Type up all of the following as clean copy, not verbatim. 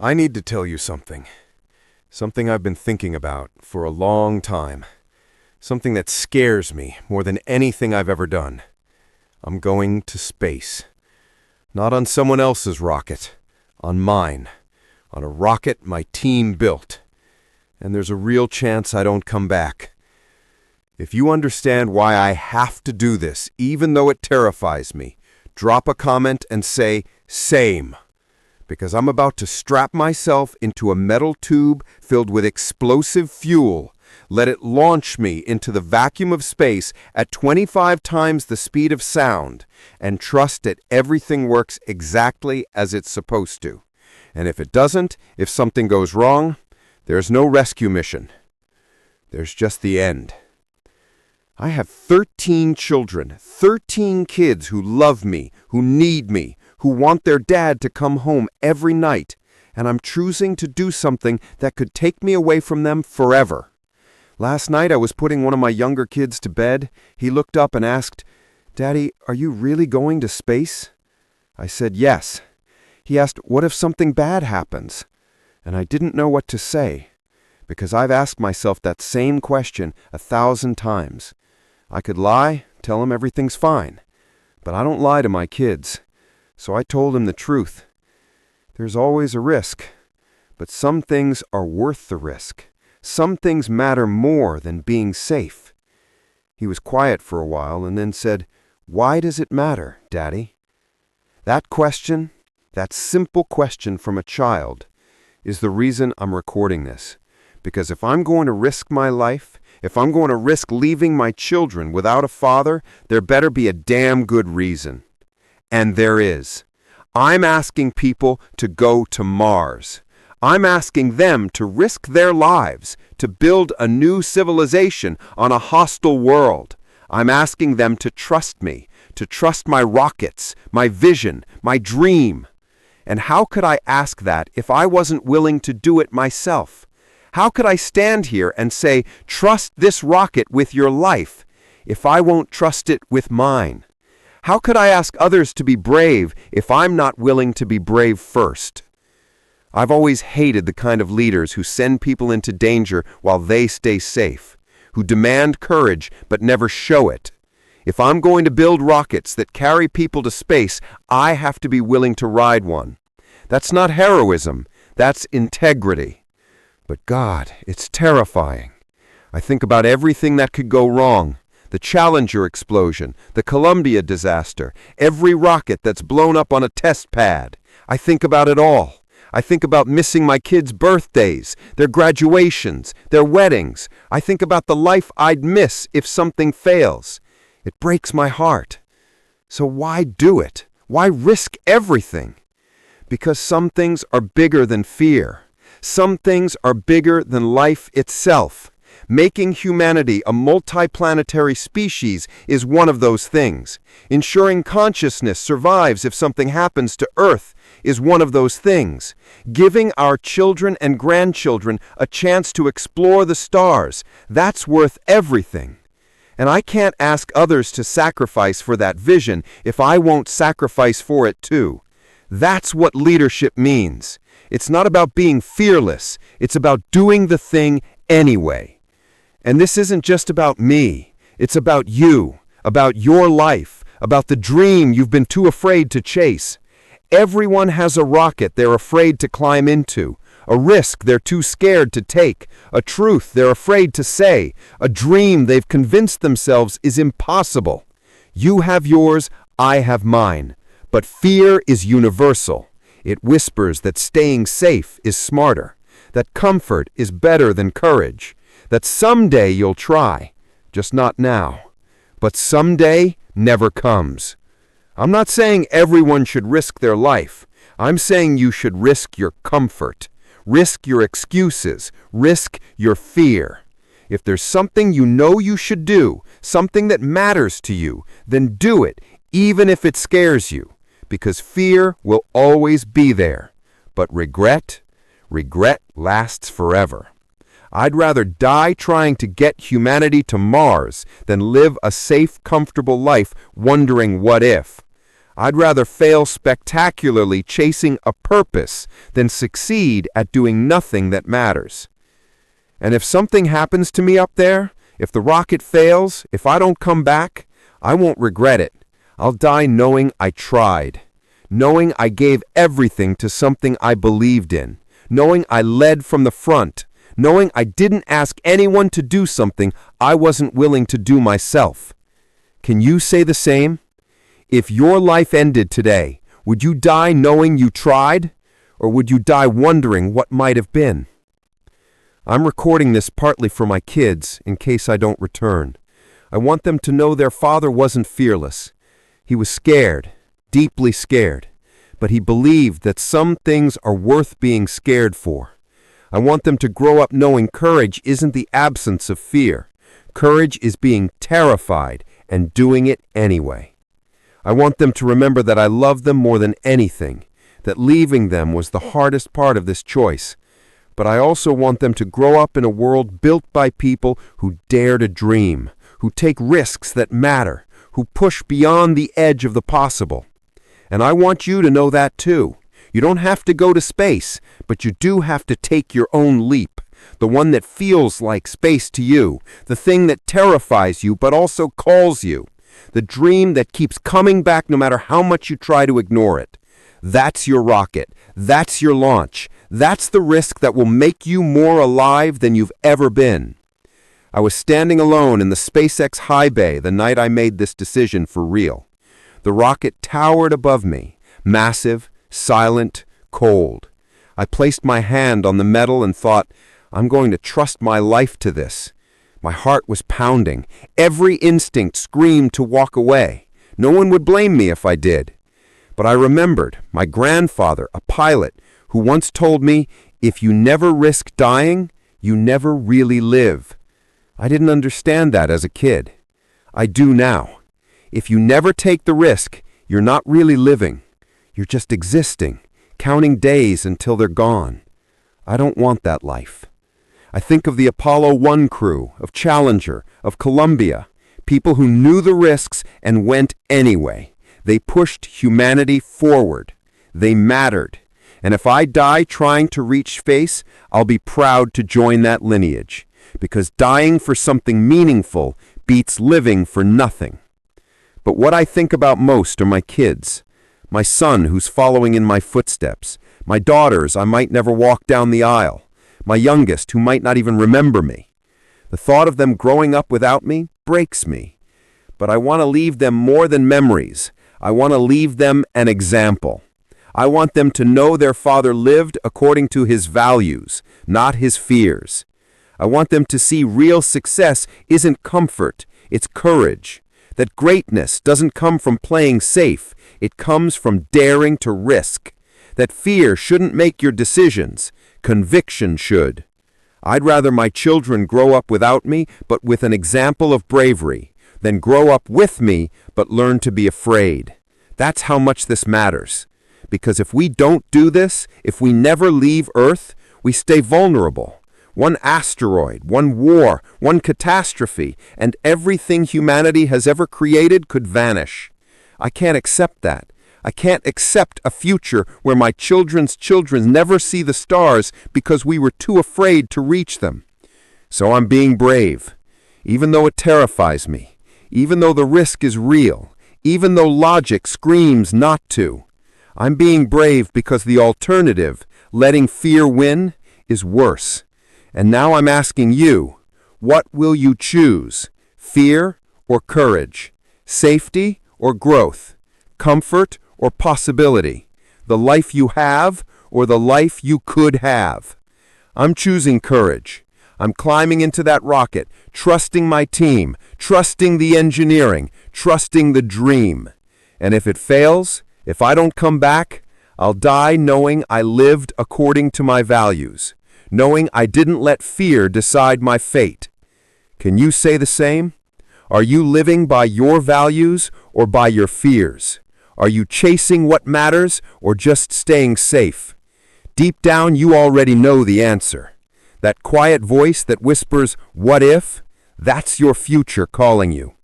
I need to tell you something. Something I've been thinking about for a long time. Something that scares me more than anything I've ever done. I'm going to space. Not on someone else's rocket. On mine. On a rocket my team built. And there's a real chance I don't come back. If you understand why I have to do this, even though it terrifies me, drop a comment and say, "Same." Because I'm about to strap myself into a metal tube filled with explosive fuel, let it launch me into the vacuum of space at 25 times the speed of sound, and trust that everything works exactly as it's supposed to. And if it doesn't, if something goes wrong, there's no rescue mission. There's just the end. I have 13 children, 13 kids who love me, who need me, who want their dad to come home every night, and I'm choosing to do something that could take me away from them forever. Last night I was putting one of my younger kids to bed. He looked up and asked, "Daddy, are you really going to space?" I said yes. He asked, "What if something bad happens?" And I didn't know what to say, because I've asked myself that same question 1,000 times. I could lie, tell him everything's fine, but I don't lie to my kids. So I told him the truth. There's always a risk, but some things are worth the risk. Some things matter more than being safe. He was quiet for a while and then said, "Why does it matter, Daddy?" That question, that simple question from a child, is the reason I'm recording this. Because if I'm going to risk my life, if I'm going to risk leaving my children without a father, there better be a damn good reason. And there is. I'm asking people to go to Mars. I'm asking them to risk their lives to build a new civilization on a hostile world. I'm asking them to trust me, to trust my rockets, my vision, my dream. And how could I ask that if I wasn't willing to do it myself? How could I stand here and say, "Trust this rocket with your life," if I won't trust it with mine? How could I ask others to be brave if I'm not willing to be brave first? I've always hated the kind of leaders who send people into danger while they stay safe, who demand courage but never show it. If I'm going to build rockets that carry people to space, I have to be willing to ride one. That's not heroism, that's integrity. But God, it's terrifying. I think about everything that could go wrong. The Challenger explosion, the Columbia disaster, every rocket that's blown up on a test pad. I think about it all. I think about missing my kids' birthdays, their graduations, their weddings. I think about the life I'd miss if something fails. It breaks my heart. So why do it? Why risk everything? Because some things are bigger than fear. Some things are bigger than life itself. Making humanity a multiplanetary species is one of those things. Ensuring consciousness survives if something happens to Earth is one of those things. Giving our children and grandchildren a chance to explore the stars, that's worth everything. And I can't ask others to sacrifice for that vision if I won't sacrifice for it too. That's what leadership means. It's not about being fearless. It's about doing the thing anyway. And this isn't just about me. It's about you, about your life, about the dream you've been too afraid to chase. Everyone has a rocket they're afraid to climb into, a risk they're too scared to take, a truth they're afraid to say, a dream they've convinced themselves is impossible. You have yours, I have mine. But fear is universal. It whispers that staying safe is smarter, that comfort is better than courage, that someday you'll try, just not now. But someday never comes. I'm not saying everyone should risk their life. I'm saying you should risk your comfort, risk your excuses, risk your fear. If there's something you know you should do, something that matters to you, then do it, even if it scares you, because fear will always be there. But regret lasts forever. I'd rather die trying to get humanity to Mars than live a safe, comfortable life wondering what if. I'd rather fail spectacularly chasing a purpose than succeed at doing nothing that matters. And if something happens to me up there, if the rocket fails, if I don't come back, I won't regret it. I'll die knowing I tried, knowing I gave everything to something I believed in, knowing I led from the front, knowing I didn't ask anyone to do something I wasn't willing to do myself. Can you say the same? If your life ended today, would you die knowing you tried, or would you die wondering what might have been? I'm recording this partly for my kids in case I don't return. I want them to know their father wasn't fearless. He was scared, deeply scared, but he believed that some things are worth being scared for. I want them to grow up knowing courage isn't the absence of fear. Courage is being terrified and doing it anyway. I want them to remember that I love them more than anything, that leaving them was the hardest part of this choice. But I also want them to grow up in a world built by people who dare to dream, who take risks that matter, who push beyond the edge of the possible. And I want you to know that too. You don't have to go to space, but you do have to take your own leap, the one that feels like space to you, the thing that terrifies you but also calls you, the dream that keeps coming back no matter how much you try to ignore it. That's your rocket. That's your launch. That's the risk that will make you more alive than you've ever been. I was standing alone in the SpaceX high bay the night I made this decision for real. The rocket towered above me, massive, silent, cold. I placed my hand on the metal and thought, I'm going to trust my life to this. My heart was pounding. Every instinct screamed to walk away. No one would blame me if I did. But I remembered my grandfather, a pilot, who once told me, if you never risk dying, you never really live. I didn't understand that as a kid. I do now. If you never take the risk, you're not really living. You're just existing, counting days until they're gone. I don't want that life. I think of the Apollo 1 crew, of Challenger, of Columbia, people who knew the risks and went anyway. They pushed humanity forward. They mattered. And if I die trying to reach space, I'll be proud to join that lineage, because dying for something meaningful beats living for nothing. But what I think about most are my kids, my son who's following in my footsteps, my daughters I might never walk down the aisle, my youngest who might not even remember me. The thought of them growing up without me breaks me. But I want to leave them more than memories. I want to leave them an example. I want them to know their father lived according to his values, not his fears. I want them to see real success isn't comfort, it's courage. That greatness doesn't come from playing safe, it comes from daring to risk. That fear shouldn't make your decisions, conviction should. I'd rather my children grow up without me, but with an example of bravery, than grow up with me, but learn to be afraid. That's how much this matters. Because if we don't do this, if we never leave Earth, we stay vulnerable. One asteroid, one war, one catastrophe, and everything humanity has ever created could vanish. I can't accept that. I can't accept a future where my children's children never see the stars because we were too afraid to reach them. So I'm being brave, even though it terrifies me, even though the risk is real, even though logic screams not to. I'm being brave because the alternative, letting fear win, is worse. And now I'm asking you, what will you choose? Fear or courage? Safety or growth? Comfort or possibility? The life you have or the life you could have? I'm choosing courage. I'm climbing into that rocket, trusting my team, trusting the engineering, trusting the dream. And if it fails, if I don't come back, I'll die knowing I lived according to my values, knowing I didn't let fear decide my fate. Can you say the same? Are you living by your values or by your fears? Are you chasing what matters or just staying safe? Deep down, you already know the answer. That quiet voice that whispers, "What if?" That's your future calling you.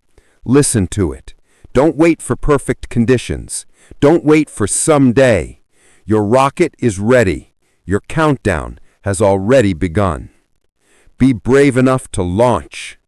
Listen to it. Don't wait for perfect conditions. Don't wait for someday. Your rocket is ready. Your countdown has already begun. Be brave enough to launch.